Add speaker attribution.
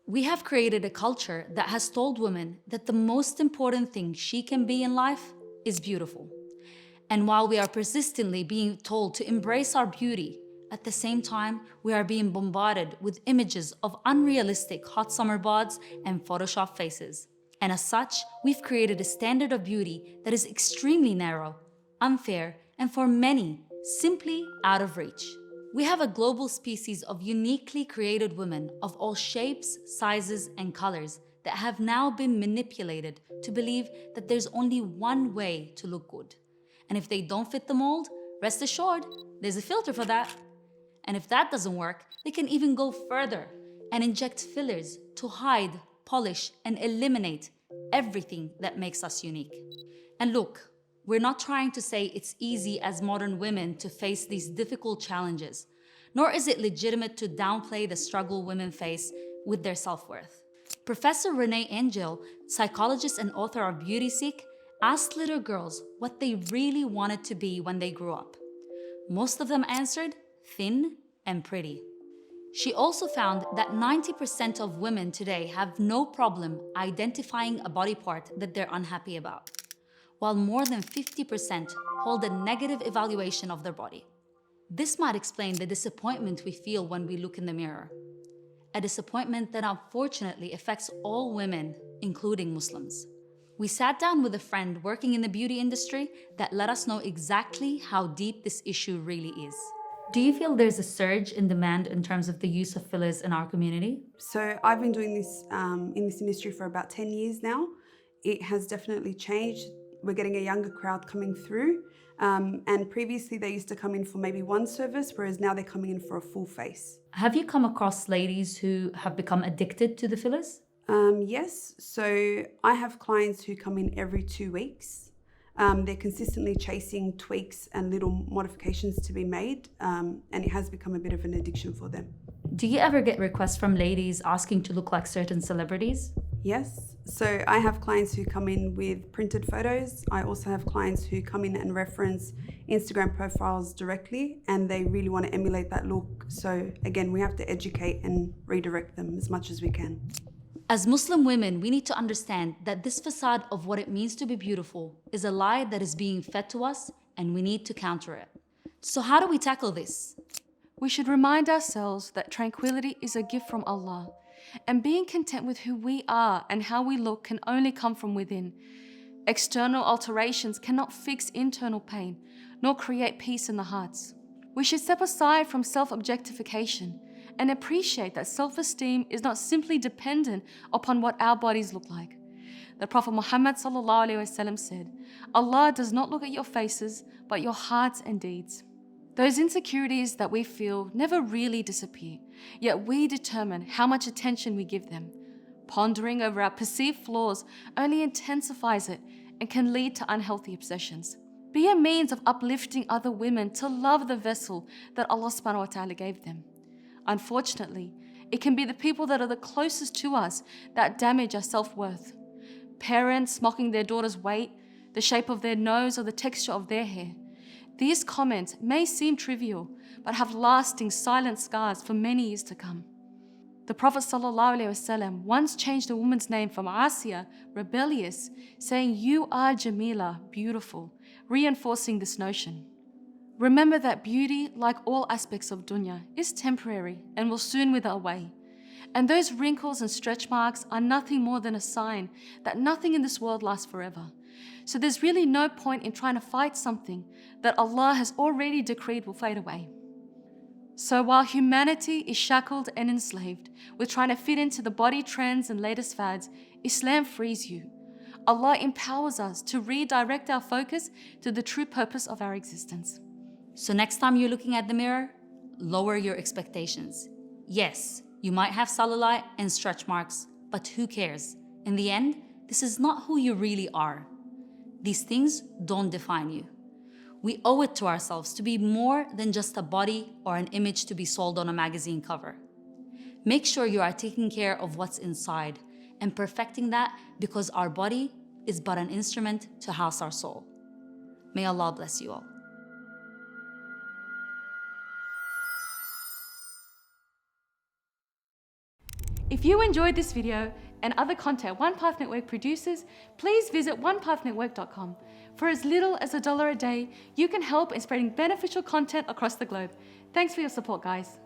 Speaker 1: We have created a culture that has told women that the most important thing she can be in life is beautiful. And while we are persistently being told to embrace our beauty, at the same time, we are being bombarded with images of unrealistic hot summer bods and Photoshop faces. And as such, we've created a standard of beauty that is extremely narrow, unfair, and for many, simply out of reach. We have a global species of uniquely created women of all shapes, sizes, and colors that have now been manipulated to believe that there's only one way to look good. And if they don't fit the mold, rest assured, there's a filter for that. And if that doesn't work, they can even go further and inject fillers to hide, polish, and eliminate everything that makes us unique. And look, we're not trying to say it's easy as modern women to face these difficult challenges, nor is it legitimate to downplay the struggle women face with their self-worth. Professor Renee Angel, psychologist and author of Beauty Seek, asked little girls what they really wanted to be when they grew up. Most of them answered thin and pretty. She also found that 90% of women today have no problem identifying a body part that they're unhappy about, while more than 50% hold a negative evaluation of their body. This might explain the disappointment we feel when we look in the mirror, a disappointment that unfortunately affects all women, including Muslims. We sat down with a friend working in the beauty industry that let us know exactly how deep this issue really is. Do you feel there's a surge in demand in terms of the use of fillers in our community?
Speaker 2: So I've been doing this in this industry for about 10 years now. It has definitely changed. We're getting a younger crowd coming through. And previously they used to come in for maybe one service, whereas now they're coming in for a full face.
Speaker 1: Have you come across ladies who have become addicted to the fillers?
Speaker 2: Yes, so I have clients who come in every 2 weeks. They're consistently chasing tweaks and little modifications to be made, and it has become a bit of an addiction for them.
Speaker 1: Do you ever get requests from ladies asking to look like certain celebrities?
Speaker 2: Yes, so I have clients who come in with printed photos. I also have clients who come in and reference Instagram profiles directly, and they really want to emulate that look. So again, we have to educate and redirect them as much as we can.
Speaker 1: As Muslim women, we need to understand that this facade of what it means to be beautiful is a lie that is being fed to us, and we need to counter it. So how do we tackle this?
Speaker 3: We should remind ourselves that tranquility is a gift from Allah, and being content with who we are and how we look can only come from within. External alterations cannot fix internal pain, nor create peace in the hearts. We should step aside from self-objectification and appreciate that self-esteem is not simply dependent upon what our bodies look like. The Prophet Muhammad ﷺ said, Allah does not look at your faces, but your hearts and deeds. Those insecurities that we feel never really disappear, yet we determine how much attention we give them. Pondering over our perceived flaws only intensifies it and can lead to unhealthy obsessions. Be a means of uplifting other women to love the vessel that Allah subhanahu wa ta'ala gave them. Unfortunately, it can be the people that are the closest to us that damage our self-worth. Parents mocking their daughter's weight, the shape of their nose, or the texture of their hair. These comments may seem trivial, but have lasting silent scars for many years to come. The Prophet ﷺ once changed a woman's name from Asiya, rebellious, saying, "You are Jamila, beautiful," reinforcing this notion. Remember that beauty, like all aspects of dunya, is temporary and will soon wither away. And those wrinkles and stretch marks are nothing more than a sign that nothing in this world lasts forever. So there's really no point in trying to fight something that Allah has already decreed will fade away. So while humanity is shackled and enslaved with trying to fit into the body trends and latest fads, Islam frees you. Allah empowers us to redirect our focus to the true purpose of our existence.
Speaker 1: So next time you're looking at the mirror, lower your expectations. Yes, you might have cellulite and stretch marks, but who cares? In the end, this is not who you really are. These things don't define you. We owe it to ourselves to be more than just a body or an image to be sold on a magazine cover. Make sure you are taking care of what's inside and perfecting that, because our body is but an instrument to house our soul. May Allah bless you all.
Speaker 3: If you enjoyed this video and other content One Path Network produces, please visit onepaathnetwork.com. For as little as $1 a day, you can help in spreading beneficial content across the globe. Thanks for your support, guys.